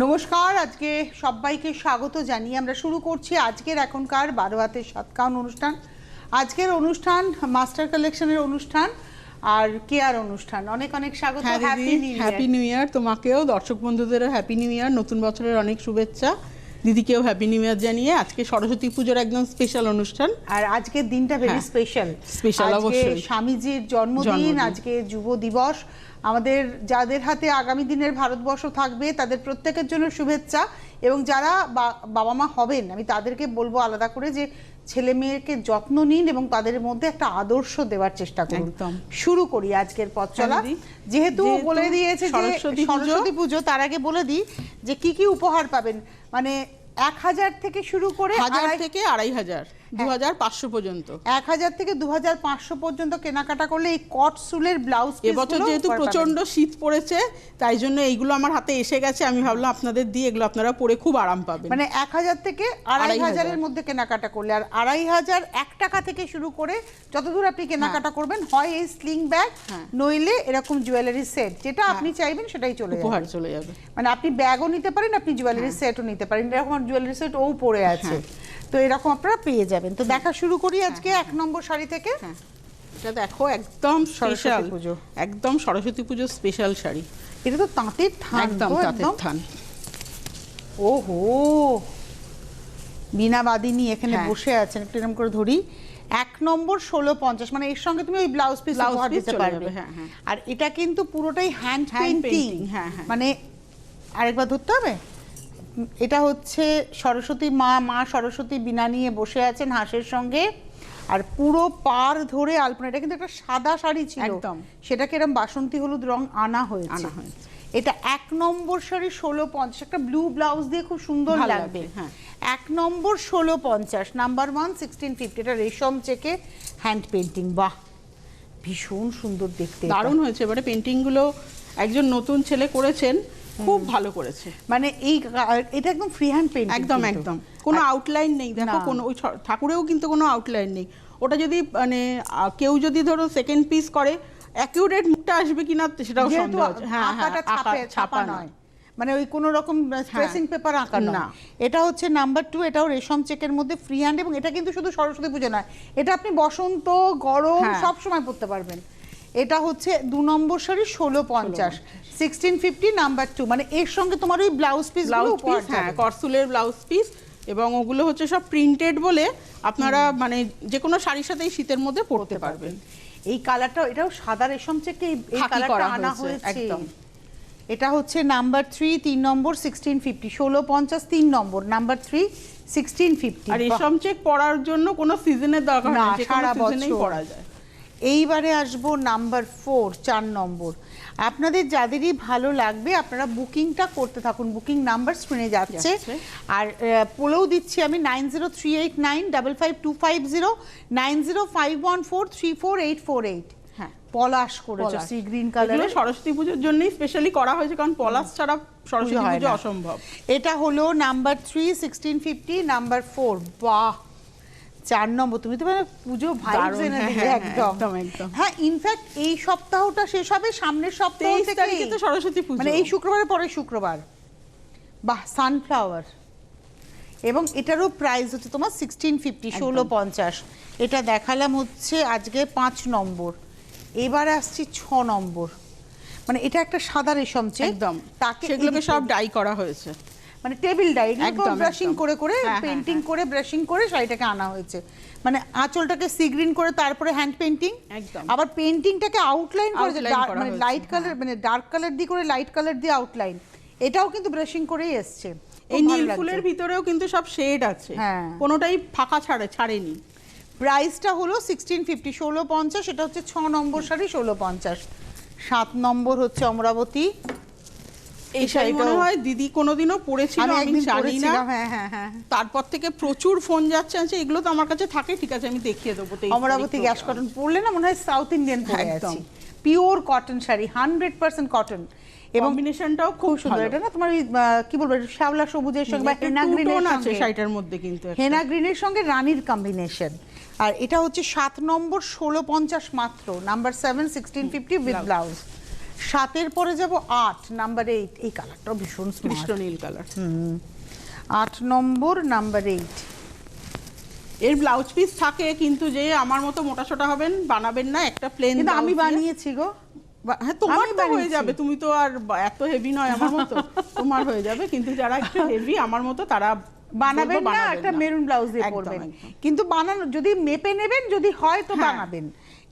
নমস্কার, আজকে সবাইকে স্বাগত জানিয়ে আমরা শুরু করছি আজকের এখনকার 12 হাতের সাতকাহন অনুষ্ঠান। আজকের অনুষ্ঠান মাস্টার কালেকশনের অনুষ্ঠান আর কেয়ার অনুষ্ঠান। অনেক অনেক স্বাগত। হ্যাপি নিউ ইয়ার তোমাকেও, দর্শক বন্ধুদেরও হ্যাপি নিউ ইয়ার, নতুন বছরের অনেক শুভেচ্ছা। দিদিকেও হ্যাপি নিউ ইয়ার জানিয়ে আজকে সরস্বতী পুজোর একদম স্পেশাল অনুষ্ঠান। আর আজকের দিনটা ভেরি স্পেশাল। অবশ্যই স্বামীজির জন্মদিন, আজকে যুব দিবস। আমাদের যাদের হাতে আগামী দিনের ভারতবর্ষ থাকবে তাদের প্রত্যেকের জন্য শুভেচ্ছা। এবং যারা বাবা মা হবেন, আমি তাদেরকে বলবো আলাদা করে যে ছেলে মেয়েকে যত্ন নিন এবং তাদের মধ্যে একটা আদর্শ দেওয়ার চেষ্টা করুন। শুরু করি আজকের পথ চলা। যেহেতু বলে দিয়েছে সরস্বতী পুজো, তার আগে বলে দিই যে কি কি উপহার পাবেন। মানে 1000 থেকে শুরু করে 1000 থেকে 2500 2500 পর্যন্ত, 1000 থেকে 2500 পর্যন্ত কেনাকাটা করলে এই কট সুলের ব্লাউজ। এবছর যেহেতু প্রচন্ড শীত পড়েছে তাই জন্য এইগুলো আমার হাতে এসে গেছে, আমি ভাবলাম আপনাদের দিয়ে এগুলো আপনারা পরে খুব আরাম পাবেন। মানে 1000 থেকে 2500 এর মধ্যে কেনাকাটা করলে, আর 2500 1 টাকা থেকে শুরু করে যতদূর আপনি কেনাকাটা করবেন, হয় এই স্লিং ব্যাগ নইলে এরকম জুয়েলারি সেট, যেটা আপনি চাইবেন সেটাই উপহার চলে যাবে। মানে আপনি ব্যাগও নিতে পারেন, আপনি জুয়েলারি সেটও নিতে পারেন। এরকম জুয়েলারি সেট ও পড়ে আছে, তো এরকম আপনারা পেয়ে যাবেন। তো দেখা শুরু করি আজকে 1 নম্বর শাড়ি থেকে। এটা দেখো একদম স্পেশাল পুজো, একদম সরস্বতী পুজো স্পেশাল শাড়ি। এটা তো তাঁতের থান, একদম তাঁতের থান। ওহো, বিনা বাদিনী এখানে বসে আছেন, একটু এরকম করে ধরি। 1 নম্বর 1650, মানে এর সঙ্গে তুমি ওই ব্লাউজ পিস উপহার দিতে পারবে। আর এটা কিন্তু পুরোটাই হ্যান্ড পেইন্টিং। মানে আরেকবার ধরতে হবে। এটা হচ্ছে সরস্বতী মা সরস্বতী বীণা নিয়ে বসে আছেন হাঁসের সঙ্গে, আর পুরো পার ধরে আলপনা। এটা কিন্তু একটা সাদা শাড়ি ছিল, সেটাকে এরকম বাসন্তী হলুদ রং আনা হয়েছে। এটা 1 নম্বর শাড়ি 1650, একটা ব্লু ব্লাউজ দিয়ে খুব সুন্দর লাগবে। 1 নম্বর 1650, নাম্বার 1 1650। এটা রেশম চেকে হ্যান্ড পেইন্টিং। বাহ, ভীষণ সুন্দর দেখতে, দারুণ হয়েছে। এবারে পেইন্টিং গুলো একজন নতুন ছেলে করেছেন, খুব ভালো করেছে। মানে এটা একদম ফ্রি হ্যান্ড পেইন্টিং, একদম একদম কোনো আউটলাইন নেই। দেখো কোনো ওই ঠাকুরেও কিন্তু কোনো আউটলাইন নেই। ওটা যদি মানে কেউ যদি ধরো সেকেন্ড পিস করে, অ্যাকিউরেট মুখটা আসবে কিনা সেটাও সন্দেহ আছে। ছাপা নয়, মানে ওই কোনো রকম ট্রেসিং পেপার আঁকা না। এটা হচ্ছে নাম্বার 2, এটাও রেশম চেকের মধ্যে ফ্রি হ্যান্ড। এবং এটা কিন্তু শুধু সরস্বতী পুজো নয়, এটা আপনি বসন্ত গরম সব সময় পরতে পারবেন। এটা হচ্ছে 2 নম্বর শাড়ি 1650, 1650 নাম্বার 2। মানে এর সঙ্গে তোমার ওই ব্লাউজ পিস, করসুলের ব্লাউজ পিস, এবং ওগুলো হচ্ছে সব প্রিন্টেড বলে আপনারা মানে যে কোনো শাড়ির সাথে শীতের মধ্যে পরতে পারবেন। এই কালারটা, এটাও সাদা রেশম চেকে এই কালারটা আনা হয়েছে একদম। এটা হচ্ছে নাম্বার 3, 3 নম্বর 1650, 1650 3 নম্বর, নাম্বার 3 1650। আর রেশম চেক পরার জন্য কোনো সিজনের দরকার নেই, সারা বছরই পরা যায়। এইবারে আসবো নাম্বার 4, 4 নম্বর। আপনাদের যাদেরই ভালো লাগবে আপনারা বুকিংটা করতে থাকুন, বুকিং নাম্বার স্ক্রিনে যাচ্ছে। আর বলেও দিচ্ছি আমি 9038955250, 9051434848। পলাশ করেছে, সি গ্রিন কালার। সরস্বতী পুজোর জন্যই স্পেশালি করা হয়েছে, কারণ পলাশ ছাড়া সরস্বতী পুজো অসম্ভব। এটা হলো নাম্বার 3 1650, নাম্বার 4। বাহ, 4 নম্বর। তুমি তো মানে পুজো ভাইবস এনে দিলে একদম। হ্যাঁ, ইনফ্যাক্ট এই সপ্তাহটা শেষ হবে, সামনের সপ্তাহ থেকে তো সরস্বতী পুজো, মানে এই শুক্রবারের পরে শুক্রবার। বাহ, সানফ্লাওয়ার। এবং এটারও প্রাইস হচ্ছে তোমার 1650, 1650। এটা দেখালাম হচ্ছে আজকে 5 নম্বর। এবার আসছি 6 নম্বর। মানে এটা একটা সাদা রেশম চেক, একদম তাকে সেগুলোকে সব ডাই করা হয়েছে, মানে টেবিল ডাই, একদম ব্রাশিং করে করে পেইন্টিং করে ব্রাশিং করে শাড়িটাকে আনা হয়েছে। মানে আঁচলটাকে সি গ্রিন করে তারপরে হ্যান্ড পেইন্টিং, আবার পেইন্টিংটাকে আউটলাইন করে মানে লাইট কালার, মানে ডার্ক কালার দিয়ে করে লাইট কালার দিয়ে আউটলাইন। এটাও কিন্তু ব্রাশিং করেই এসছে। এই নীল ফুলের ভিতরেও কিন্তু সব শেড আছে, কোনোটাই ফাঁকা ছাড়েনি। প্রাইসটা হলো 1650, 1650। এটা হচ্ছে 6 নম্বর শাড়ি 1650। 7 নম্বর হচ্ছে অমরাবতী। এই শাড়ি মনে হয় দিদি কোনোদিনও পরেছিল, আমি জানি না। তারপর থেকে প্রচুর ফোন যাচ্ছে, এগুলো তো আমার কাছে থাকে, ঠিক আছে আমি দেখিয়ে দেবো। অমরাবতী গ্যাস কটন পরলে না মনে হয় সাউথ ইন্ডিয়ান পরে আছে। Pure cotton sari, 100% cotton. এবং কম্বিনেশনটাও খুব সুন্দর। এটা না তোমার কি বলবো, শ্যাওলা সবুজের সঙ্গে হেনা গ্রিনের আছে শাড়িটার মধ্যে, কিন্তু হেনা গ্রিনের সঙ্গে রানীর কম্বিনেশন। আর এটা হচ্ছে 7 নম্বর 1650 মাত্র, নাম্বার 7 1650 উইথ ব্লাউজ। 7-এর পরে যাব 8 নাম্বার 8, এই কালারটা ভীষণ কৃষ্ণ নীল কালার। 8 নম্বর নাম্বার 8। এর ব্লাউজ পিস থাকে, কিন্তু যে আমার মতো মোটা সোটা হবেন বানাবেন না, একটা প্লেন। কিন্তু আমি বানিয়েছি গো। হ্যাঁ, তোমার তো হয়ে যাবে, তুমি তো আর এত হেভি নয় আমার মতো, তোমার হয়ে যাবে। কিন্তু যারা একটু হেভি আমার মতো তারা বানাবেন না, একটা মেরুন ব্লাউজ দিয়ে পরবেন। কিন্তু বানানো যদি মেপে নেবেন, যদি হয় তো বানাবেন।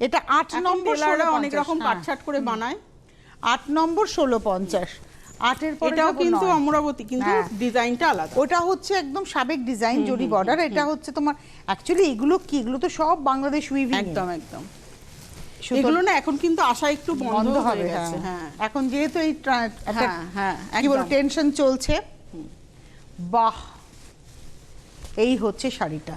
এটা 8 নম্বর, অনেক রকম কাটছাট করে বানায়। 8 নম্বর 1650। 8-এর পরে এটাও কিন্তু অমরাবতী, কিন্তু ডিজাইনটা আলাদা। ওটা হচ্ছে একদম সাবেক ডিজাইন, জরি বর্ডার। এটা হচ্ছে তোমার অ্যাকচুয়ালি এগুলো কি, এগুলো তো সব বাংলাদেশ উইভিং। একদম একদম। এগুলো না এখন কিন্তু আসা একটু বন্ধ হয়ে গেছে। হ্যাঁ, এখন যেহেতু এই কি বলবো টেনশন চলছে। বাহ, এই হচ্ছে শাড়িটা।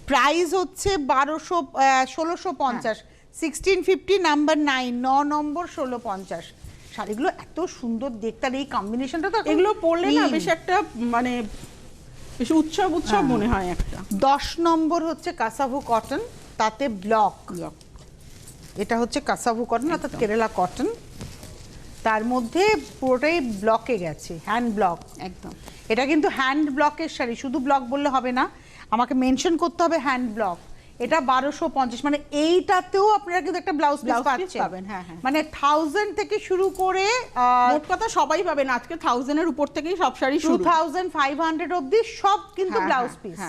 প্রাইস হচ্ছে 1650, 1650 নাম্বার 9, 9 নম্বর 1650। শাড়িগুলো এত সুন্দর দেখতে, আর এই কম্বিনেশনটা তো এগুলো পরলে না বেশ একটা মানে বেশ উৎসব মনে হয় একটা। 10 নম্বর হচ্ছে কাসাভু কটন, তাতে ব্লক। এটা হচ্ছে কাসাভু কটন অর্থাৎ কেরালা কটন, তার মধ্যে পুরোটাই ব্লকে গেছে, হ্যান্ড ব্লক। একদম, এটা কিন্তু হ্যান্ড ব্লকের শাড়ি, শুধু ব্লক বললে হবে না, আমাকে মেনশন করতে হবে হ্যান্ড ব্লক। এটা 1250, মানে এইটাতেও আপনারা কিন্তু একটা ব্লাউজ পিস পাচ্ছেন। মানে 1000 থেকে শুরু করে মোট কথা সবাই পাবেন। আজকে 1000 এর উপর থেকেই সব শাড়ি শুরু, 2500 অবধি সব কিন্তু ব্লাউজ পিস।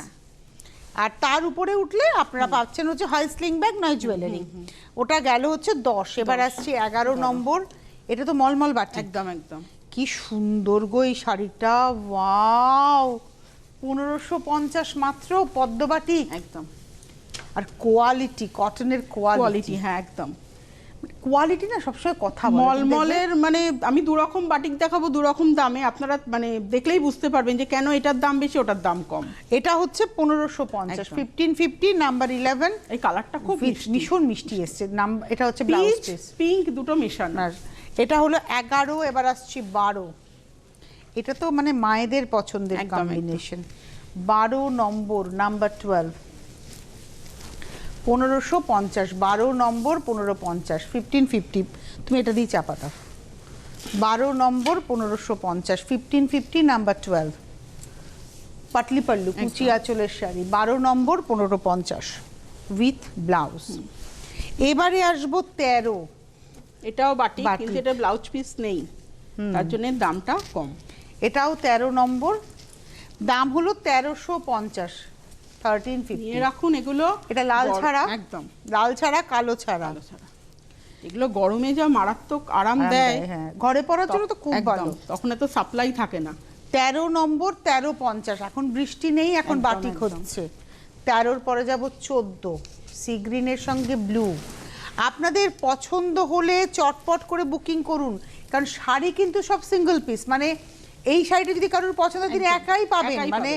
আর তার উপরে উঠলে আপনারা পাচ্ছেন হচ্ছে হয় স্লিং ব্যাগ নয় জুয়েলারি। ওটা গেল হচ্ছে 10। এবার আসছে 11 নম্বর। এটা তো মলমল বাটি। একদম একদম, কি সুন্দর গো এই শাড়িটা, ওয়াও। 1550 মাত্র, পদ্মবাটি একদম। আর কোয়ালিটি, কটনের কোয়ালিটি, হ্যাঁ একদম। কোয়ালিটি না সবসময় কথা বলে। মলমলের মানে আমি দু রকম বাটিক দেখাবো, দু রকম দামে, আপনারা মানে দেখলেই বুঝতে পারবেন যে কেন এটার দাম বেশি ওটার দাম কম। এটা হচ্ছে 1550, 1550 নাম্বার 11। এই কালারটা খুব ভীষণ মিষ্টি এসছে। এটা হচ্ছে ব্লাউজ পিস, পিঙ্ক দুটো মেশানো। এটা হলো 11, এবার আসছে 12। এটা তো মানে মায়েদের পছন্দের কম্বিনেশন। 12 নম্বর নাম্বার 12, 1550, 12 নম্বর 1550, 1550। তুমি এটা দিয়ে চাপা দাও। 12 নম্বর 1550, 1550 নাম্বার 12। পাটলি পাল্লু, কুচি আঁচলের শাড়ি, 12 নম্বর 1550 উইথ ব্লাউজ। এবারে আসবো 13। এটাও বাটি, কিন্তু এটা ব্লাউজ পিস নেই, তার জন্য দামটা কম। এটাও 13 নম্বর, দাম হলো 1350, 1350 রাখুন। এগুলো এটা লাল ছাড়া, একদম লাল ছাড়া, কালো ছাড়া। এগুলো গরমে যা মারাত্মক আরাম দেয়, হ্যাঁ, ঘরে পরার জন্য তো খুব ভালো। তখন এত সাপ্লাই থাকে না। 13 নম্বর 1350। এখন বৃষ্টি নেই, এখন বাটিক হচ্ছে। 13-র পরে যাব 14, সি গ্রিনের সঙ্গে ব্লু। আপনাদের পছন্দ হলে চটপট করে বুকিং করুন, কারণ শাড়ি কিন্তু সব সিঙ্গেল পিস। মানে এই শাড়িটা যদি কারোর পছন্দ, তিনি একাই পাবেন। মানে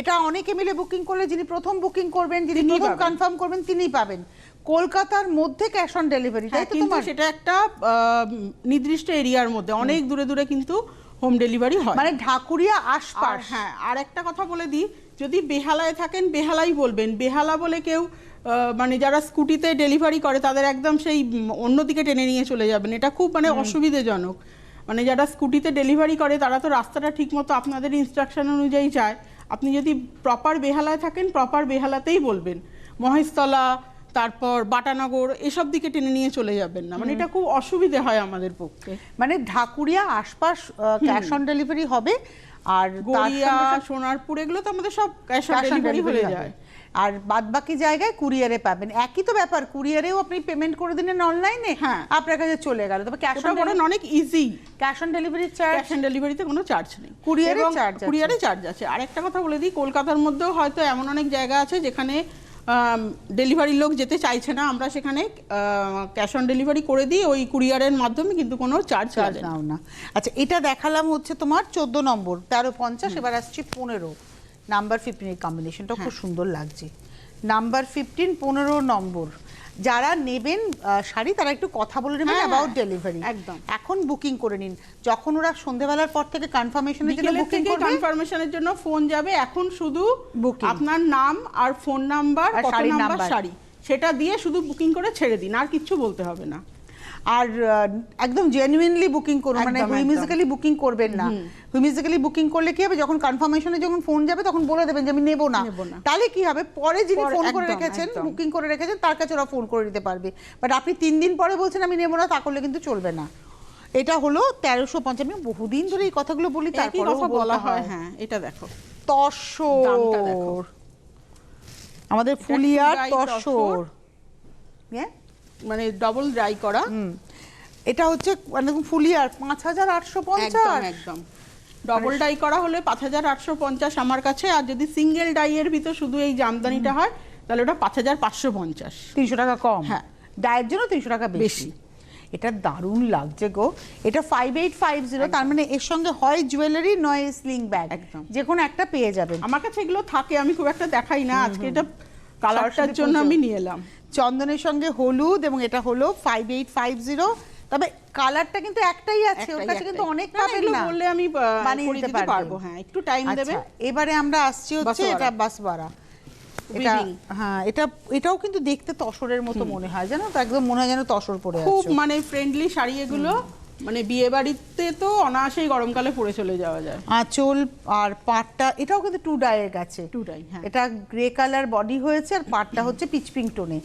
এটা অনেকে মিলে বুকিং করলে, যিনি প্রথম বুকিং করবেন, যিনি প্রথম কনফার্ম করবেন, তিনিই পাবেন। কলকাতার মধ্যে ক্যাশ অন ডেলিভারি, তাই তো? তোমার সেটা একটা নির্দিষ্ট এরিয়ার মধ্যে, অনেক দূরে দূরে কিন্তু হোম ডেলিভারি হয়, মানে ঢাকুরিয়া আশপাশ। হ্যাঁ, আর একটা কথা বলে দিই, যদি বেহালায় থাকেন বেহালাই বলবেন। বেহালা বলে কেউ মানে যারা স্কুটিতে ডেলিভারি করে তাদের একদম সেই অন্যদিকে টেনে নিয়ে চলে যাবেন, এটা খুব মানে অসুবিধাজনক। মানে যারা স্কুটিতে ডেলিভারি করে তারা তো রাস্তাটা ঠিকমতো আপনাদের ইনস্ট্রাকশন অনুযায়ী যায়। আপনি যদি প্রপার বেহালায় থাকেন, প্রপার বেহালাতেই বলবেন, মহেশতলা, তারপর বাটানগর, এসব দিকে টেনে নিয়ে চলে যাবেন না, মানে এটা খুব অসুবিধে হয় আমাদের পক্ষে। মানে ঢাকুরিয়া আশপাশ ক্যাশ অন ডেলিভারি হবে। আর গড়িয়া, সোনারপুর, এগুলো তো আমাদের সব ক্যাশ অন ডেলিভারি হয়ে যায়। আর বাদবাকি জায়গায় কুরিয়ারে পাবেন। একই তো ব্যাপার, কুরিয়ারেও আপনি পেমেন্ট করে দিলেন অনলাইনে, আপনার কাছে চলে গেল। তবে ক্যাশ অন ডেলিভারি অনেক easy. Cash on delivery charge, cash on ডেলিভারিতে কোনো চার্জ নেই, কুরিয়ারে চার্জ আছে। আর একটা কথা বলে দিই, কলকাতার মধ্যেও হয়তো এমন অনেক জায়গা আছে যেখানে ডেলিভারির লোক যেতে চাইছে না, আমরা সেখানে ক্যাশ অন ডেলিভারি করে দিই ওই কুরিয়ারের মাধ্যমে, কিন্তু কোনো চার্জ নাও না। আচ্ছা, এটা দেখালাম হচ্ছে তোমার 14 নম্বর 1350। এবার আসছে 15 নাম্বার 15 এর কম্বিনেশনটা খুব সুন্দর লাগছে। নাম্বার 15, 15 নম্বর। যারা নেবেন শাড়ি তারা একটু কথা বলে নেবেন অ্যাবাউট ডেলিভারি। একদম, এখন বুকিং করে নিন। যখন ওরা সন্ধ্যাবেলার পর থেকে কনফার্মেশনের জন্য বুকিং করবে, কনফার্মেশনের জন্য ফোন যাবে। এখন শুধু আপনার নাম আর ফোন নাম্বার, কত নাম্বার শাড়ি, সেটা দিয়ে শুধু বুকিং করে ছেড়ে দিন, আর কিচ্ছু বলতে হবে না। আর একদম জেনুইনলি বুকিং করুন, মানে হুইমিজিক্যালি বুকিং করবেন না। হুইমিজিক্যালি বুকিং করলে কি হবে, যখন কনফার্মেশনে যখন ফোন যাবে তখন বলে দেবেন যে আমি নেব না, তাহলে কি হবে পরে যিনি ফোন করে রেখেছেন, বুকিং করে রেখেছেন, তার কাছে ওরা ফোন করে দিতে পারবে। বাট আপনি 3 দিন পরে বলছেন আমি নেব না, তা করলে কিন্তু চলবে না। এটা হলো 1350। আমি বহুদিন ধরে এই কথাগুলো বলি, তারপরে কথা বলা হয়। হ্যাঁ, এটা দেখো তসর, আমাদের ফুলিয়ার তসর, মানে ডাবল ডাই করা। এটা হচ্ছে মানে ফুলিয়ার 5850। একদম ডবল ডাই করা হলে 5850 আমার কাছে। আর যদি সিঙ্গেল ডাই এর ভিতর শুধু এই জামদানিটা হয় তাহলে ওটা 5550, 300 টাকা কম। হ্যাঁ, ডায়ের জন্য 300 টাকা বেশি। এটা দারুণ লাগছে গো। এটা 5850, তার মানে এর সঙ্গে হয় জুয়েলারি নয় স্লিং ব্যাগ, যে কোনো একটা পেয়ে যাবেন। আমার কাছে এগুলো থাকে, আমি খুব একটা দেখাই না, আজকে এটা কালারটার জন্য আমি নিয়ে এলাম। চন্দনের সঙ্গে হলুদ, এবং এটা হলো 5850। তবে কালারটা কিন্তু একটাই আছে, ওর কাছে কিন্তু অনেক পাবেন না, বললে আমি বানিয়ে দিতে পারবো। হ্যাঁ, একটু টাইম দেবে। এবারে আমরা আসছি হচ্ছে এটা বাসবারা। এটা হ্যাঁ, এটাও কিন্তু দেখতে তসরের মতো মনে হয়, জানো তো, একদম মনে হয় যেন তসর পরে আছে। খুব মানে ফ্রেন্ডলি শাড়ি এগুলো, মানে বিয়ে বাড়িতে তো অনায়াসেই গরমকালে পরে চলে যাওয়া যায়। আঁচল আর পাটটা এটাও কিন্তু 2 ডাইয়ের কাছে, 2 ডাই। হ্যাঁ, এটা গ্রে কালার বডি হয়েছে, আর পাটটা হচ্ছে পিচ পিঙ্ক টোনে।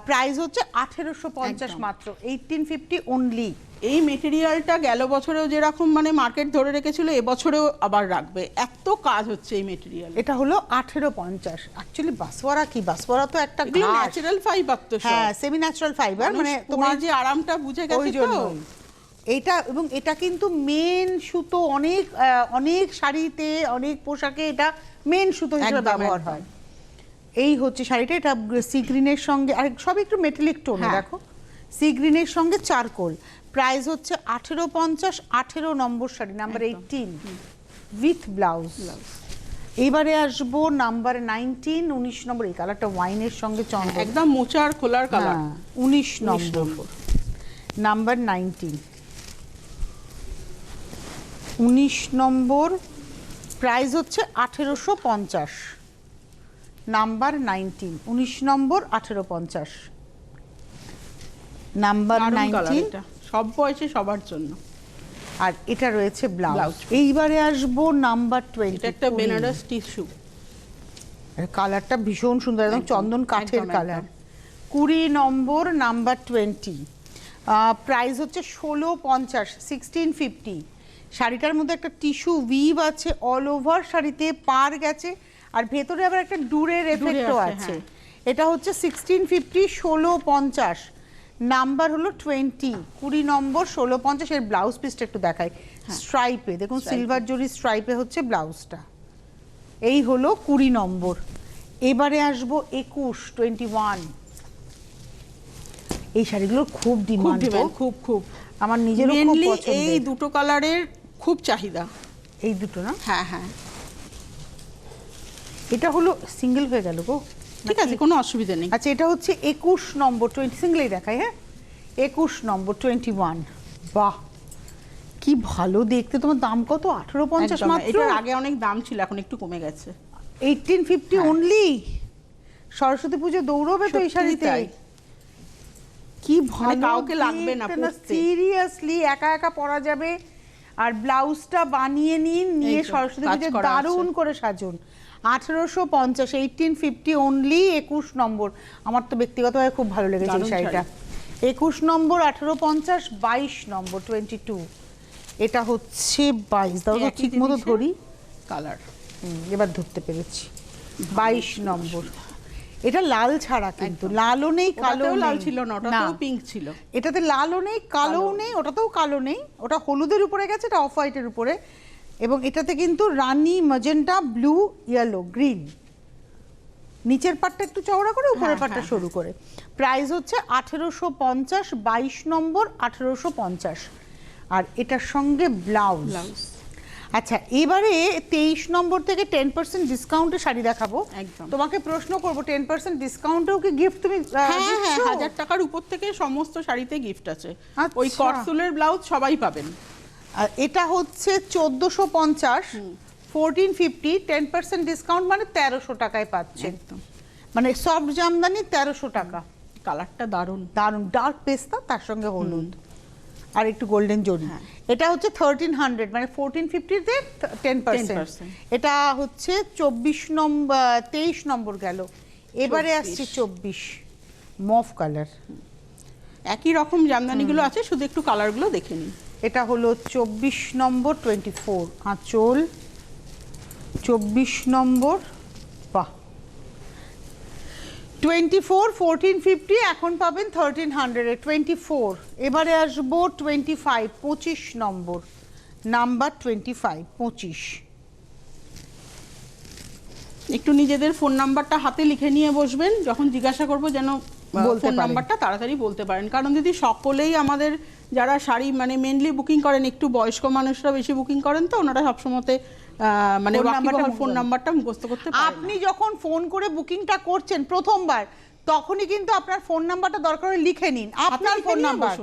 প্রাইস হচ্ছে 1850 মাত্র, 1850 অনলি। এই মেটেরিয়ালটা গেল বছরেও যেরকম মানে মার্কেট ধরে রেখেছিল, এবছরেও আবার রাখবে, এত কাজ হচ্ছে এই মেটেরিয়াল। এটা হলো 1850। অ্যাকচুয়ালি বাসওয়ারা কি, বাসওয়ারা তো একটা ন্যাচারাল ফাইবার, তো হ্যাঁ সেমি ন্যাচারাল ফাইবার, মানে তোমার যে আরামটা বুঝে গেছে তো এইটা। এবং এটা কিন্তু মেন সুতো, অনেক অনেক শাড়িতে অনেক পোশাকে এটা মেন সুতো হিসেবে ব্যবহার হয়। এই হচ্ছে শাড়িটা, এটা সি গ্রিনের সঙ্গে, আর সব একটু মেটালিক টোনে, দেখো সি গ্রিনের সঙ্গে চারকোল। প্রাইস হচ্ছে 1850, 18 নম্বর শাড়ি, নাম্বার 18 উইথ ব্লাউজ। এবারে আসবো নাম্বার 19, 19 নম্বর। এই কালারটা ওয়াইনের সঙ্গে চন্দন, একদম মোচার খোলার কালার। 19 নম্বর, নাম্বার 19, 19 নম্বর। প্রাইস হচ্ছে 1850, নাম্বার 19, 19 নম্বর, 1850, নাম্বার 19। সব বয়সে সবার জন্য। আর এটা রয়েছে ব্লাউজ। এইবারে আসবো নাম্বার 20। এটা একটা বেনারস টিস্যু, কালারটা ভীষণ সুন্দর, একদম চন্দন কাঠের কালার। 20 নম্বর, নাম্বার 20। প্রাইস হচ্ছে 1650, 1650। শাড়িটার মধ্যে একটা টিস্যু উইভ আছে, অল ওভার শাড়িতে পার গেছে, আর ভেতরে আবার একটা ডুরের এফেক্টও আছে। এটা হচ্ছে 1650, 1650, নাম্বার হলো 20, 20 নম্বর, 1650। এর ব্লাউজ পিসটা একটু দেখাই, স্ট্রাইপে দেখুন, সিলভার জরি স্ট্রাইপে হচ্ছে ব্লাউজটা। এই হলো 20 নম্বর। এবারে আসবো 21, 21। এই শাড়িগুলো খুব ডিমান্ড, খুব আমার নিজেরও খুব পছন্দ। এই দুটো কালারের খুব চাহিদা, এই দুটো না? হ্যাঁ হ্যাঁ। এটা হলো সিঙ্গেল হয়ে গেল গো, ঠিক আছে, কোনো অসুবিধা নেই। আচ্ছা, এটা হচ্ছে 21 নম্বর, 20 সিঙ্গেলই দেখাই। হ্যাঁ, 21 নম্বর, 21। বাহ, কি ভালো দেখতে। তোমার দাম কত? 1850 মাত্র। এটার আগে অনেক দাম ছিল, এখন একটু কমে গেছে। 1850 অনলি। সরস্বতী পুজো দৌড়বে তো এই শাড়িতে। কি ভালো, কাউকে লাগবে না পরতে, সিরিয়াসলি একা একা পরা যাবে। আর ব্লাউজটা বানিয়ে নিয়ে সরস্বতী পুজো দারুণ করে সাজুন। 1850, 1850 অনলি, 21 নম্বর। আমার তো ব্যক্তিগতভাবে খুব ভালো লেগেছে এই শাড়িটা। 21 নম্বর, 1850, 22 নম্বর, 22। এটা হচ্ছে 22, দাও তো ঠিক মতো ধরি কালার, এবার ধরতে পেরেছি। 22 নম্বর। এটা লাল ছাড়া, কিন্তু লালও নেই, কালো লাল ছিল না, ওটাতেও পিঙ্ক ছিল। এটাতে লালও নেই, কালোও নেই, ওটাতেও কালো নেই, ওটা হলুদের উপরে গেছে, এটা অফ হোয়াইটের উপরে। এবং এটাতে কিন্তু রানি, ম্যাজেন্টা, ব্লু, ইয়েলো, গ্রিন, নিচের পাটটা একটু চওড়া করে, উপরের পাটটা সরু করে। প্রাইস হচ্ছে 1850, 22 নম্বর, 1850। আর এটার সঙ্গে ব্লাউজ। আচ্ছা, এবারে 23 নম্বর থেকে 10% ডিসকাউন্টে শাড়ি দেখাবো। তোমাকে প্রশ্ন করব, 10% ডিসকাউন্টেও কি গিফট তুমি দিচ্ছ? হ্যাঁ, 1000 টাকার উপর থেকে সমস্ত শাড়িতে গিফট আছে। ওই কটসুলের ব্লাউজ সবাই পাবেন। আর এটা হচ্ছে 1450, 1450, 10% ডিসকাউন্ট, মানে 1300 টাকায় পাচ্ছেন। মানে সফট জামদানি 1300 টাকা। কালারটা দারুণ দারুণ ডার্ক পেস্তা, তার সঙ্গে হলুদ আর একটু গোল্ডেন জরি। এটা হচ্ছে 1300, মানে 1450-তে 10%। এটা হচ্ছে 24 নম্বর 23 নম্বর গেল। এবারে আসছে 24 মভ কালার। একই রকম জামদানিগুলো আছে, শুধু একটু কালারগুলো দেখে নিন। এটা হলো 24 নম্বর 24 আঁচল, 24 নম্বর, বাহ 24 1450, এখন পাবেন 1300-এ 24। এবারে আসবো 25 25 নম্বর, নাম্বার 25 25। একটু নিজেদের ফোন নাম্বারটা হাতে লিখে নিয়ে বসবেন, যখন জিজ্ঞাসা করবো যেন ফোন নাম্বারটা তাড়াতাড়ি বলতে পারেন। কারণ যদি সকলেই আমাদের যারা শাড়ি মানে মেনলি বুকিং করেন, একটু বয়স্ক মানুষরা বেশি বুকিং করেন, তো ওনারা সবসময়তে মানে ফোন নাম্বারটা মুখস্থ করতে পারেন। আপনি যখন ফোন করে বুকিংটা করছেন প্রথমবার, তখনই কিন্তু আপনার ফোন নাম্বারটা দরকার হলে লিখে নিন। আপনার ফোন নাম্বার,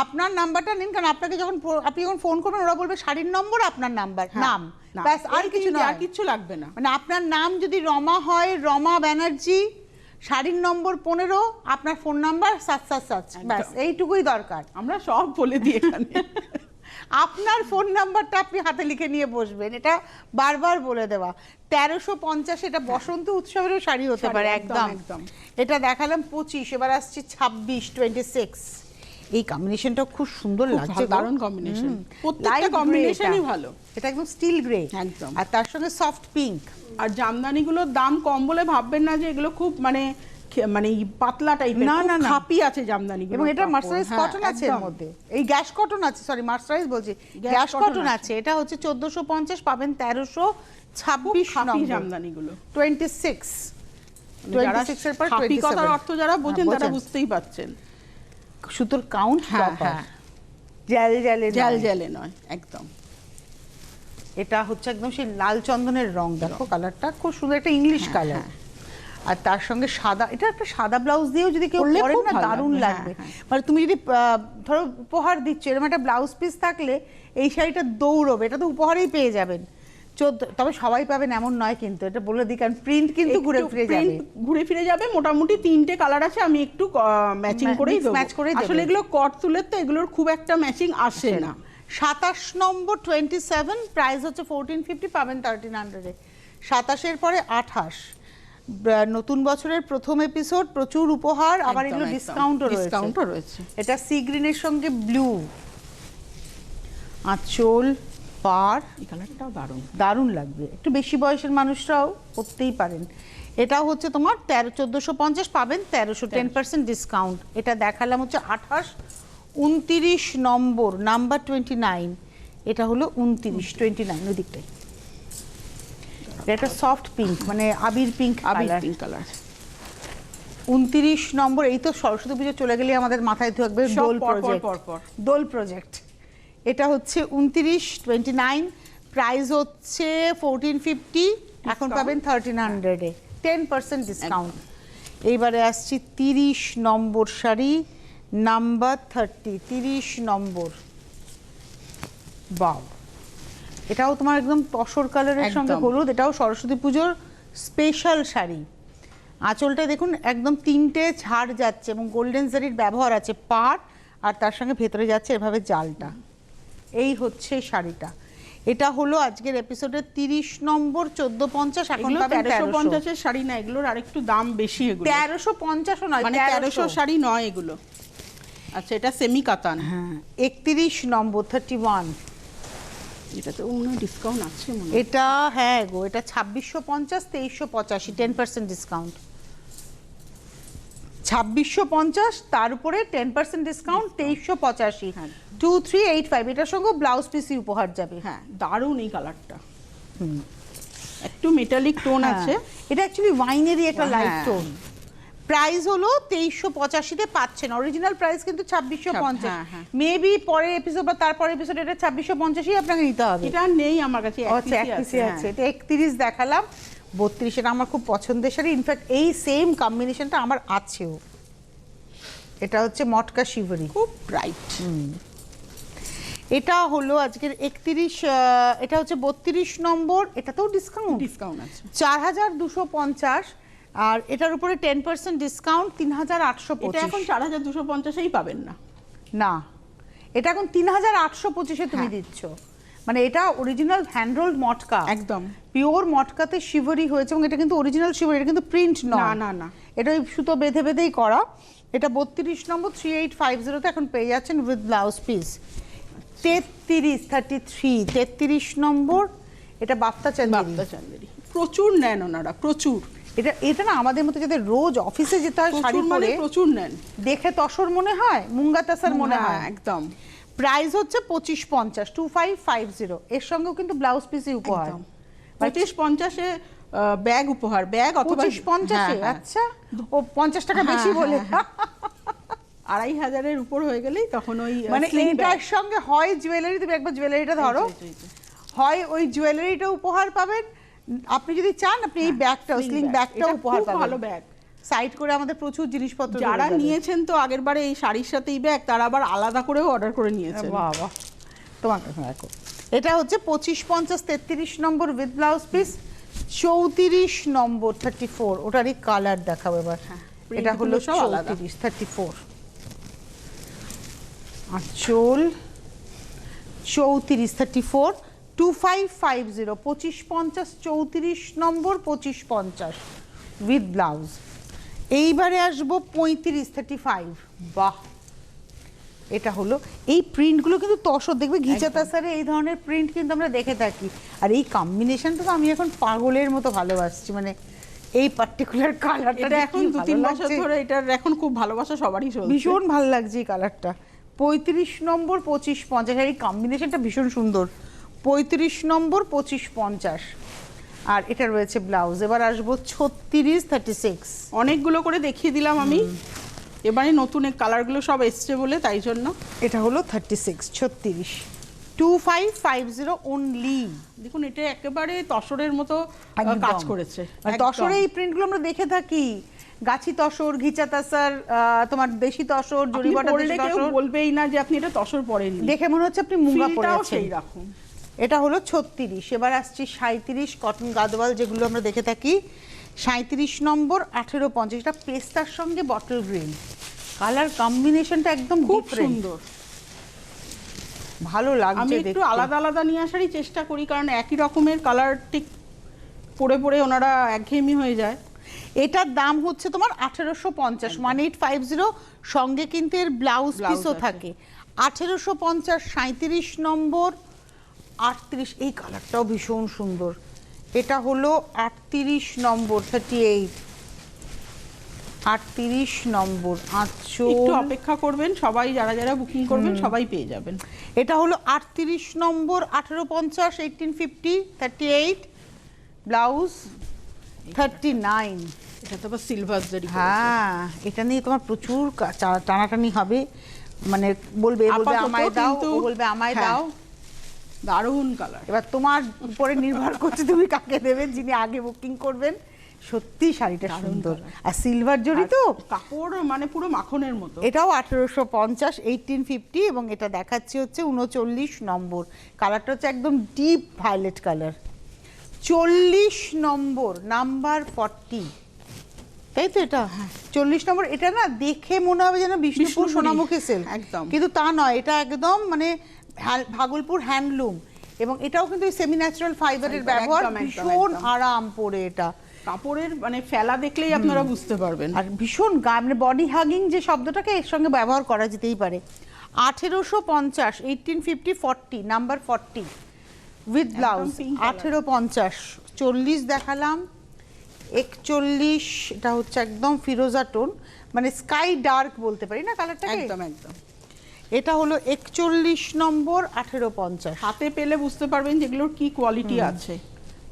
আপনার নাম্বারটা নিন, কারণ আপনাকে যখন আপনি যখন ফোন করবেন ওরা বলবে শাড়ির নম্বর, আপনার নাম্বার, নাম, ব্যাস, আর কিছু নয়, আর কিছু লাগবে না। মানে আপনার নাম যদি রমা হয়, রমা ব্যানার্জি, শাড়ির নম্বর 15, আপনার ফোন নাম্বার 777, ব্যাস এইটুকুই দরকার। আমরা সব বলে দিই এখানে। আপনার ফোন নাম্বারটা আপনি হাতে লিখে নিয়ে বসবেন, এটা বারবার বলে দেওয়া। 1350, এটা বসন্ত উৎসবেরও শাড়ি হতে পারে, একদম। এটা দেখালাম 25, এবার আসছে 26 26। এই কম্বিনেশনটা খুব সুন্দর লাগছে, দারুণ কম্বিনেশন, প্রত্যেকটা কম্বিনেশনই ভালো। এটা একদম স্টিল গ্রে, একদম, আর তার সঙ্গে সফট পিঙ্ক। আর জামদানিগুলোর দাম কম বলে ভাববেন না যে এগুলো খুব মানে পাতলা টাইপের, না না, খাপি আছে জামদানিগুলো। এবং এটা মার্সারাইজ কটন আছে এর মধ্যে, এই গ্যাস কটন আছে, সরি মার্সারাইজ বলছি, গ্যাস কটন আছে। এটা হচ্ছে 1450, পাবেন 1326 নম্বর জামদানিগুলো 26। 26 এর পর 27 কথার অর্থ যারা বোঝেন তারা বুঝতেই পাচ্ছেন। সুতোর কাউন্ট প্রপার, জেল জেলে নয়, একদম। এটা হচ্ছে একদম সেই লাল চন্দনের রং, দেখো কালারটা খুব সুন্দর, একটা ইংলিশ কালার। আর তার সঙ্গে সাদা, এটা একটা সাদা ব্লাউজ দিয়েও যদি কেউ পরে না দারুণ লাগবে। মানে তুমি যদি ধরো উপহার দিচ্ছ, এরকম একটা ব্লাউজ পিস থাকলে এই শাড়িটা দৌড়বে, এটা তো উপহারেই পেয়ে যাবেন। 14, তবে সবাই পাবেন এমন নয় কিন্তু, এটা বলে দিই, কারণ প্রিন্ট কিন্তু ঘুরে ফিরে যাবে। মোটামুটি 3টে কালার আছে, আমি একটু ম্যাচিং করেই দেব। আসলে এগুলো কট তুলের, তো এগুলোর খুব একটা ম্যাচিং আসে না। 27 নম্বর 27, প্রাইস হচ্ছে 1450, পাবেন 1300-এ। 27-এর পরে 28, নতুন বছরের প্রথম এপিসোড, প্রচুর উপহার, আবার এগুলো ডিসকাউন্টও রয়েছে। এটা সি গ্রিনের সঙ্গে ব্লু, আঁচল, পার, এই কালারটাও দারুণ লাগবে, একটু বেশি বয়সের মানুষরাও পরতেই পারেন। এটা হচ্ছে তোমার 1450, পাবেন 1300, 10% ডিসকাউন্ট। এটা দেখালাম হচ্ছে 28, 29 নম্বর, নাম্বার 29। এটা হলো 29 29, ওই দিকটাই। এটা সফট পিঙ্ক, মানে আবির পিঙ্ক কালার। 29 নম্বর। এই তো সরস্বতী পুজো চলে গেলে আমাদের মাথায় থাকবে দোল প্রজেক্ট। এটা হচ্ছে 29 29, প্রাইস হচ্ছে 1450, এখন পাবেন 1300-এ, 10% ডিসকাউন্ট। এইবারে আসছি 30 নম্বর শাড়ি, নাম্বার 30, 30 নম্বর, বাও, এটাও তোমার একদম তসর কালারের সঙ্গে হলুদ, এটাও সরস্বতী পুজোর স্পেশাল শাড়ি। আঁচলটা দেখুন একদম 3টে ঝাড় যাচ্ছে, এবং গোল্ডেন জারির ব্যবহার আছে, পাড় আর তার সঙ্গে ভেতরে যাচ্ছে এভাবে জালটা। এই হচ্ছে শাড়িটা। এটা হলো আজকের এপিসোডের 30 নম্বর, 1450, এখন পাবেন 1350-এর শাড়ি না, এগুলোর আরেকটু দাম বেশি। এগুলো 1350ও নয়, মানে 1300 শাড়ি নয় এগুলো। আচ্ছা, এটা সেমি কাতান। হ্যাঁ, 31 নম্বর 31, এটাতে ডিসকাউন্ট আছে মনে হয়। এটা হ্যাঁ গো, এটা 2650, 2385, 10% ডিসকাউন্ট। 2650, তার উপরে 10% ডিসকাউন্ট, 2385, 2385। এটার সঙ্গে ব্লাউজ পিসি উপহার যাবে। হ্যাঁ, দারুণ এই কালারটা, একটু মেটালিক টোন আছে। এটা অ্যাকচুয়ালি ওয়াইনেরই একটা লাইট টোন। প্রাইস হলো 2385-তে পাচ্ছেন, অরিজিনাল প্রাইস কিন্তু 2650। মেবি পরের এপিসোড বা তারপরের এপিসোড এটা 2650-ই আপনাকে নিতে হবে। এটা নেই আমার কাছে, আচ্ছা, 31 আছে। এটা 31 দেখালাম, 32, এটা আমার খুব পছন্দের শাড়ি, ইনফ্যাক্ট এই সেম কম্বিনেশনটা আমার আছেও। এটা হচ্ছে মটকা শিভরি, খুব ব্রাইট। এটা হলো আজকের 31, এটা হচ্ছে 32 নম্বর, এটাতেও ডিসকাউন্ট আছে, 4250, আর এটার উপরে 10% ডিসকাউন্ট 3825। এটা এখন 4250 পাবেন না। না, এটা এখন 3825 তুমি দিচ্ছ। মানে এটা অরিজিনাল হ্যান্ড রোলড মটকা, একদম পিওর মটকাতে শিভরি হয়েছে এবং এটা কিন্তু অরিজিনাল শিভরি, এটা কিন্তু প্রিন্ট নয়। না না না, এটা ওই সুতো বেঁধে বেঁধেই করা। এটা 32 নম্বর 3850 তে এখন পেয়ে যাচ্ছেন উইথ ব্লাউজ পিস। 33 নম্বর, এটা বাপ্তা চান্দেরি। প্রচুর নেন ওনারা, প্রচুর। এটা না আমাদের মতো যাদের রোজ অফিসে যেতে হয় শাড়ি পরে, প্রচুর নেন। দেখে তসর মনে হয়, মুঙ্গা তাসার মনে হয় একদম। প্রাইস হচ্ছে 2550, 2550। এর সঙ্গেও কিন্তু ব্লাউজ পিসই উপহার। 2550 ব্যাগ উপহার, ব্যাগ অথবা 2550। আচ্ছা, ও 50 টাকা বেশি বলে। 2500 উপর হয়ে গেলেই তখন ওই মানে এইটার সঙ্গে হয় জুয়েলারি, তুমি একবার জুয়েলারিটা ধরো, হয় ওই জুয়েলারিটা উপহার পাবেন। আপনি যদি চান আপনি এই ব্যাগটা, স্লিং ব্যাগটা উপহার পাবেন। ভালো ব্যাগ, সাইড করে আমাদের প্রচুর জিনিসপত্র। যারা নিয়েছেন তো আগের বারে এই শাড়ির সাথে এই ব্যাগ, তারা আবার আলাদা করেও অর্ডার করে নিয়েছেন। বাবা, তোমাকে দেখো, এটা হচ্ছে 2550, 33 number with blouse piece. 34 number 34, ওটারই কালার দেখাবো এবার। এটা হলো 34 34 আঁচল 34 34 2550, 2550, 34 নম্বর 2550 উইথ ব্লাউজ। এইবারে আসবো 35 35। বাহ, এটা হলো এই প্রিন্টগুলো কিন্তু তসর, দেখবে ঘিচা তাসারে এই ধরনের প্রিন্ট কিন্তু আমরা দেখে থাকি। আর এই কম্বিনেশনটা তো আমি এখন পাগলের মতো ভালোবাসছি। মানে এই পার্টিকুলার কালারটা এটা এখন 2-3 বছর ধরে এটার এখন খুব ভালোবাসা সবারই চলছে, ভীষণ ভালো লাগছে এই কালারটা। 35 নম্বর 2550, এই কম্বিনেশনটা ভীষণ সুন্দর। 35 নম্বর 2550, আর এটা রয়েছে ব্লাউজ। এবার আসবো 36 36। অনেকগুলো করে দেখিয়ে দিলাম আমি, এবারে নতুন এই কালারগুলো সব এসছে বলে তাই জন্য। এটা হলো 36 36 2550 অনলি। দেখুন এটা একেবারে তসরের মতো কাজ করেছে। তসরে এই প্রিন্টগুলো আমরা দেখে থাকি, গাছি তসর, ঘিচা তাসার, তোমার দেশি তসর, জরিবাটা দেশি তসর। বলবেই না যে আপনি এটা তসর পরেননি, দেখে মনে হচ্ছে আপনি মুঙ্গা পরেছেন। সেই রকম। এটা হলো 36। এবার আসছি 37 কটন গাদওয়াল, যেগুলো আমরা দেখে থাকি। 37 নম্বর 1850, এটা পেস্তার সঙ্গে বটল গ্রিন, কালার কম্বিনেশনটা একদম খুব সুন্দর, ভালো লাগছে। আমি একটু আলাদা আলাদা নিয়ে আসারই চেষ্টা করি, কারণ একই রকমের কালার ঠিক পরে পরে ওনারা একঘেয়েমি হয়ে যায়। এটার দাম হচ্ছে তোমার 1850, 1850, সঙ্গে কিন্তু এর ব্লাউজ পিসও থাকে। 1850। 37 নম্বর 38, এই কালারটাও ভীষণ সুন্দর। এটা হলো 38 নম্বর 38 38 নম্বর আঁচল। একটু অপেক্ষা করবেন, সবাই যারা যারা বুকিং করবেন সবাই পেয়ে যাবেন। এটা হলো 38 নম্বর 1850, 1850 38, ব্লাউজ 39। এটা তো আবার সিলভার জারি। হ্যাঁ, এটা নিয়ে তোমার প্রচুর টানাটানি হবে। মানে বলবে আমায় দাও, বলবে আমায় দাও। দারুণ কালার। এবার তোমার উপরে নির্ভর করছে তুমি কাকে দেবেন, যিনি আগে বুকিং করবেন। সত্যি শাড়িটা সুন্দর, আর সিলভার জরি তো, কাপড় মানে পুরো মাখনের মতো। এটাও 1850, 1850, এবং এটা দেখাচ্ছি হচ্ছে 39 নম্বর। কালারটা হচ্ছে একদম ডিপ ভায়োলেট কালার। 40 নম্বর, নাম্বার 40, তাই তো? এটা 40 নম্বর। এটা না দেখে মনে হবে যেন বিষ্ণুপুর সোনামুখী সিল্ক, একদম, কিন্তু তা নয়। এটা একদম মানে ভাগলপুর হ্যান্ডলুম, এবং এটাও কিন্তু সেমি ন্যাচারাল ফাইবারের ব্যবহার। ভীষণ আরাম পরে, এটা কাপড়ের মানে ফেলা দেখলেই আপনারা বুঝতে পারবেন। আর ভীষণ মানে বডি হাগিং যে শব্দটাকে এর সঙ্গে ব্যবহার করা যেতেই পারে। 1850, 1850, 40, নাম্বার 40 উইথ ব্লাউজ। 1850। 40 দেখালাম, 41, এটা হচ্ছে একদম ফিরোজা টোন, মানে স্কাই ডার্ক বলতে পারি না কালারটাকে, একদম একদম। এটা হলো 41 নম্বর 1850। হাতে পেলে বুঝতে পারবেন যেগুলোর কি কোয়ালিটি আছে।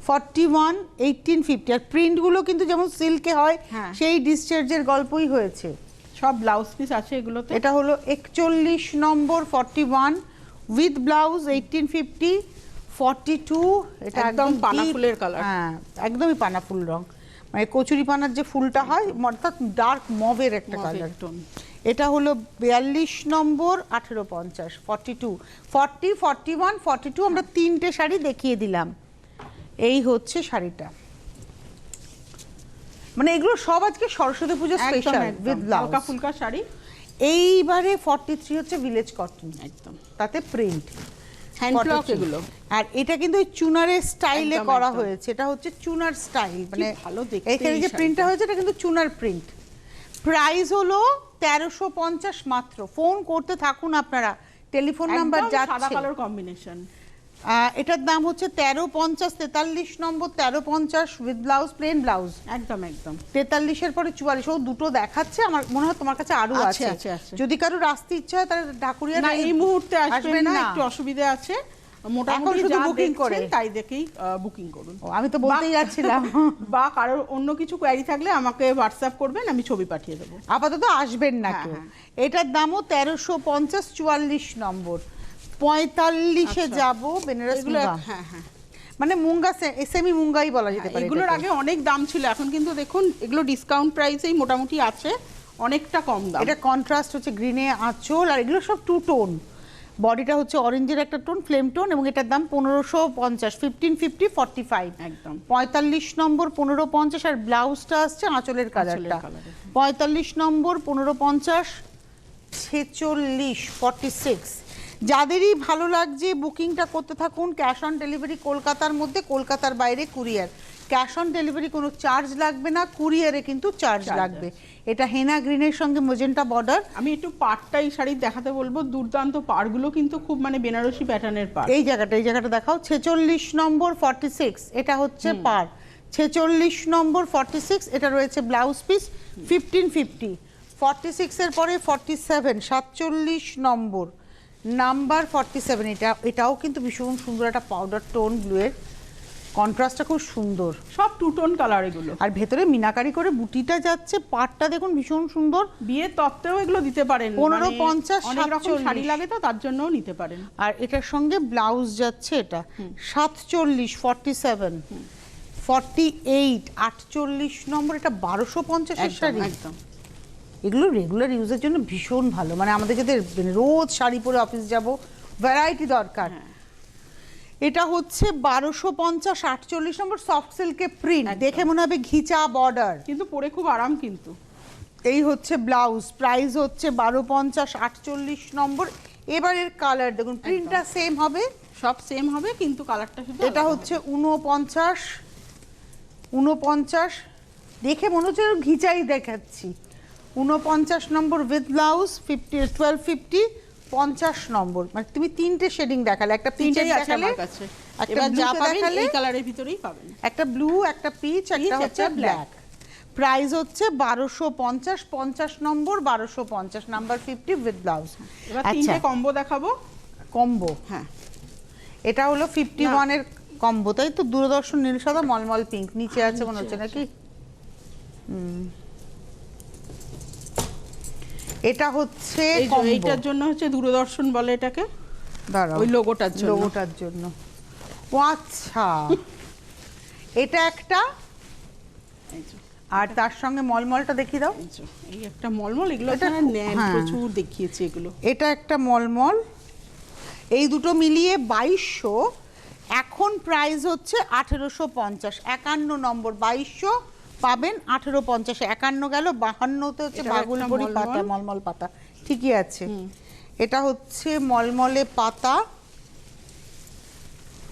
41, 1850। আর প্রিন্টগুলো কিন্তু যেমন সিল্কে হয় সেই ডিসচার্জের গল্পই হয়েছে। সব ব্লাউজ পিস আছে এগুলোতে। এটা হলো 41 নম্বর 41 উইথ ব্লাউজ 1850। 42, এটা একদম পানা ফুলের কালার। হ্যাঁ, একদমই পানা ফুল রং, মানে কচুরি পানার যে ফুলটা হয়, অর্থাৎ ডার্ক মভের একটা কালার। এটা হলো 42 নম্বর 1850। 42, 40, 41, 42, আমরা তিনটে শাড়ি দেখিয়ে দিলাম। এই হচ্ছে শাড়িটা, মানে এগুলো সব আজকে সরস্বতী পূজা স্পেশাল উইথ ব্লাউজ হালকা ফুলকা শাড়ি। এইবারে 43 হচ্ছে ভিলেজ কটন, একদম তাতে প্রিন্ট হ্যান্ড ব্লক এগুলো। আর এটা কিন্তু ওই চুনারের স্টাইলে করা হয়েছে, এটা হচ্ছে চুনার স্টাইল, মানে ভালো দেখতে। এখানে যে প্রিন্টটা হয়েছে এটা কিন্তু চুনার প্রিন্ট। প্রাইস হলো 1350 মাত্র। ফোন করতে থাকুন আপনারা, টেলিফোন নাম্বার যাচ্ছে। সাদা কালার কম্বিনেশন। এটার দাম হচ্ছে 1350, 43 নম্বর 1350 উইথ ব্লাউজ, প্লেন ব্লাউজ। একদম একদম 43 এর পরে 44। ও দুটো দেখাচ্ছে, আমার মনে হয় তোমার কাছে আরো আছে। যদি কারো আসতে ইচ্ছা হয় তাহলে ঢাকুরিয়া না, এই মুহূর্তে আসবেন না, একটু অসুবিধা আছে। মোটামুটি শুধু বুকিং করে তাই দেখেই বুকিং করুন। আমি তো বলতেই যাচ্ছিলাম। বা কারোর অন্য কিছু কোয়ারি থাকলে আমাকে হোয়াটসঅ্যাপ করবেন, আমি ছবি পাঠিয়ে দেবো। আপাতত আসবেন না কেউ। এটার দামও 1350, 44 নম্বর। 45-এ যাব বেনারস মুঙ্গা। হ্যাঁ হ্যাঁ, মানে মুঙ্গা সেমি মুঙ্গাই বলা যেতে পারে। এগুলোর আগে অনেক দাম ছিল, এখন কিন্তু দেখুন এগুলো ডিসকাউন্ট প্রাইসেই মোটামুটি আছে, অনেকটা কম দাম। এটা কন্ট্রাস্ট হচ্ছে গ্রিনে আঁচল, আর এগুলো সব টু টোন। বডিটা হচ্ছে অরেঞ্জের একটা টোন, ফ্লেম টোন, এবং এটার দাম 1550, 1550, 45 একদম। 45 নম্বর 1550, আর ব্লাউজটা আসছে আঁচলের কালারটা। 45 নম্বর 1550, 46, 46। যাদেরই ভালো লাগছে বুকিংটা করতে থাকুন। ক্যাশ অন ডেলিভারি কলকাতার মধ্যে, কলকাতার বাইরে কুরিয়ার। ক্যাশ অন ডেলিভারি কোনো চার্জ লাগবে না, কুরিয়ারে কিন্তু চার্জ লাগবে। এটা হেনা গ্রিনের সঙ্গে মজেন্টা বর্ডার। আমি একটু পাড়টাই শাড়ি দেখাতে বলবো, দুর্দান্ত পাড়গুলো কিন্তু খুব মানে বেনারসি প্যাটার্নের পাড়। এই জায়গাটা দেখাও। 46 নম্বর 46, এটা হচ্ছে পাড়। 46 নম্বর 46, এটা রয়েছে ব্লাউজ পিস 1550। 46 এর পরে 47, 47 নম্বর নাম্বার 47। এটাও কিন্তু ভীষণ সুন্দর, একটা পাউডার টোন ব্লু এর, কন্ট্রাস্টটা খুব সুন্দর, সব টু টোন কালার এগুলো। আর ভেতরে মিনাকারি করে বুটিটা যাচ্ছে। পাটটা দেখুন ভীষণ সুন্দর। বিয়ের তত্ত্বেও এগুলো দিতে পারেন, 1550, অনেক রকম শাড়ি লাগে তো তার জন্যও নিতে পারেন। আর এটার সঙ্গে ব্লাউজ যাচ্ছে এটা 47, 47, 48, 48 নম্বর। এটা 1250 এর শাড়ি। একদম এগুলো রেগুলার ইউজের জন্য ভীষণ ভালো, মানে আমাদের যাদের রোজ শাড়ি পরে অফিস যাব, ভ্যারাইটি দরকার। এটা হচ্ছে 1250, 48 নম্বর সফট সিল্কে প্রিন্ট, দেখে মনে হবে ঘিচা বর্ডার, কিন্তু পরে খুব আরাম। কিন্তু এই হচ্ছে ব্লাউজ, প্রাইস হচ্ছে 1250, 48 নম্বর। এবারের কালার দেখুন, প্রিন্টটা সেম হবে, সব সেম হবে, কিন্তু কালারটা শুধু। এটা হচ্ছে 49, দেখে মনে হচ্ছে ঘিচাই দেখাচ্ছি। 49 নম্বর উইথ ব্লাউজ 1250, 50 নম্বর। মানে তুমি তিনটে শেডিং দেখালে, একটা পিচের দেখালে, একটা ব্লু দেখালে, এই কালারের ভিতরেই পাবেন, একটা ব্লু, একটা পিচ, একটা হচ্ছে ব্ল্যাক। প্রাইস হচ্ছে 1250, 50 নম্বর 1250, নাম্বার 50 উইথ ব্লাউজ। এবার তিনটে কম্বো দেখাবো। কম্বো, হ্যাঁ, এটা হলো 51 এর কম্বো, তাই তো? দূরদর্শন নীল সাদা মলমল পিঙ্ক নিচে আছে মনে হচ্ছে নাকি। এটা হচ্ছে এইটার জন্য হচ্ছে দূরদর্শন বলে এটাকে, ওই লোগোটার জন্য। ও আচ্ছা, এটা একটা, আর তার সঙ্গে মলমলটা দেখিয়ে দাও। এই একটা মলমল, এগুলো প্রচুর দেখিয়েছি এগুলো। এটা একটা মলমল, এই দুটো মিলিয়ে 2200। এখন প্রাইস হচ্ছে 1850, 51 নম্বর 2200 পাবেন 1850। 51 গেল, 52তে হচ্ছে ভাগলপুরি পাতা, মলমল পাতা, ঠিকই আছে। এটা হচ্ছে মলমলে পাতা,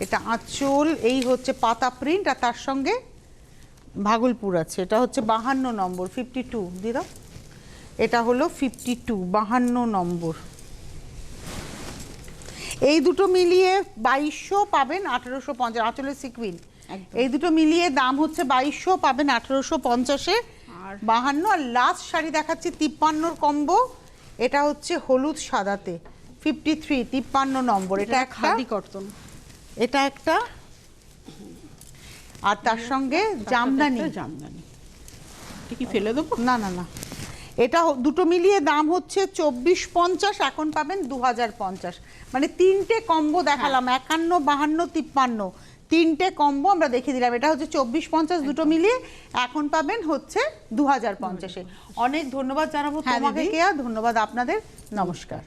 এটা আঁচল, এই হচ্ছে পাতা প্রিন্ট, আর তার সঙ্গে ভাগলপুর আছে। এটা হচ্ছে 52 নম্বর 52 দিয়ে দাও। এটা হলো 52, 52 নম্বর। এই দুটো মিলিয়ে 2200 পাবেন 1850, আঁচলের সিকুইন। এই দুটো মিলিয়ে দাম হচ্ছে 2200, পাবেন 1850-এ 52। আর লাস্ট শাড়ি দেখাচ্ছি 53 কম্বো, এটা হচ্ছে হলুদ সাদাতে 53, 53 নম্বর। এটা একটা খাদি কটন, এটা একটা, আর তার সঙ্গে জামদানি। কি ফেলে দেবো? না না না, এটা দুটো মিলিয়ে দাম হচ্ছে 2450, এখন পাবেন 2050। মানে তিনটে কম্বো দেখালাম, 51, 52, 53, তিনটে কম্বো আমরা দেখিয়ে দিলাম। এটা হচ্ছে 2450 দুটো মিলিয়ে, এখন পাবেন হচ্ছে 2050-এ। অনেক ধন্যবাদ জানাবো তোমাকে কেয়া, ধন্যবাদ আপনাদের, নমস্কার।